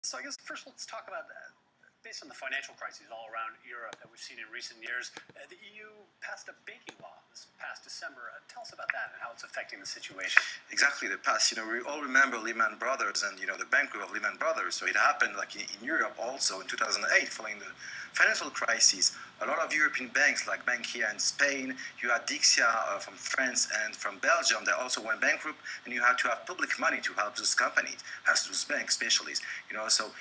So I guess first let's talk about based on the financial crises all around Europe that we've seen in recent years. The EU passed a banking law this past December. Tell us about that and how it's affecting the situation. Exactly, the past. We all remember Lehman Brothers and the bankruptcy of Lehman Brothers. So it happened like in Europe also in 2008, following the financial crisis. A lot of European banks, like Bankia in Spain, you had Dixia from France and from Belgium, they also went bankrupt, and you had to have public money to help those companies, as those banks, especially. So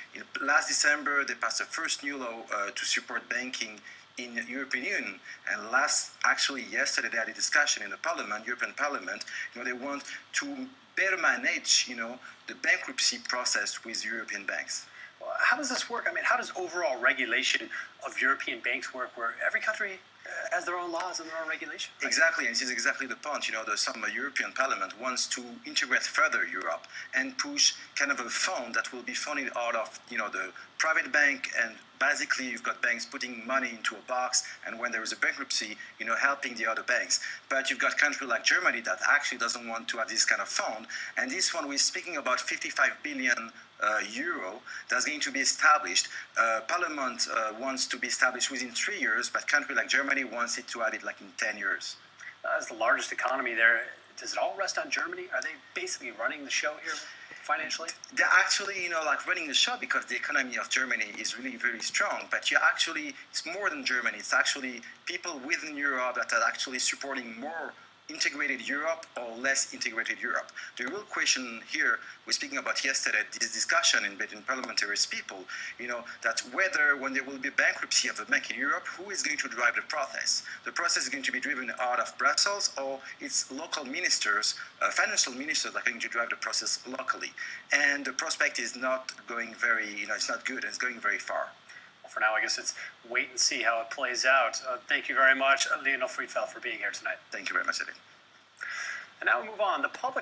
last December they passed the first new law to support banking in the European Union, and actually yesterday they had a discussion in the Parliament, European Parliament. They want to better manage, the bankruptcy process with European banks. Well, how does this work? I mean, how does overall regulation of European banks work, where every country has their own laws and their own regulation? Right? Exactly, and this is exactly the point. Some European Parliament wants to integrate further Europe and push kind of a fund that will be funded out of, the private bank, and basically you've got banks putting money into a box, and when there is a bankruptcy, helping the other banks. But you've got countries like Germany that actually doesn't want to have this kind of fund, and this one we're speaking about 55 billion euro that's going to be established. Parliament wants to be established within 3 years, but country like Germany wants it to have it like in 10 years. As the largest economy there, does it all rest on Germany? Are they basically running the show here financially? They're actually, running the show because the economy of Germany is really very strong. But it's more than Germany. It's actually people within Europe that are actually supporting more integrated Europe or less integrated Europe. The real question here, we're speaking about yesterday, this discussion between parliamentary people, that whether when there will be bankruptcy of a bank in Europe, who is going to drive the process? The process is going to be driven out of Brussels, or it's local ministers, financial ministers that are going to drive the process locally. And the prospect is not going very, it's not good, and it's going very far. For now, I guess it's wait and see how it plays out. Thank you very much, Lionel Friedfeld, for being here tonight. Thank you very much, Eddie. And now we move on. The public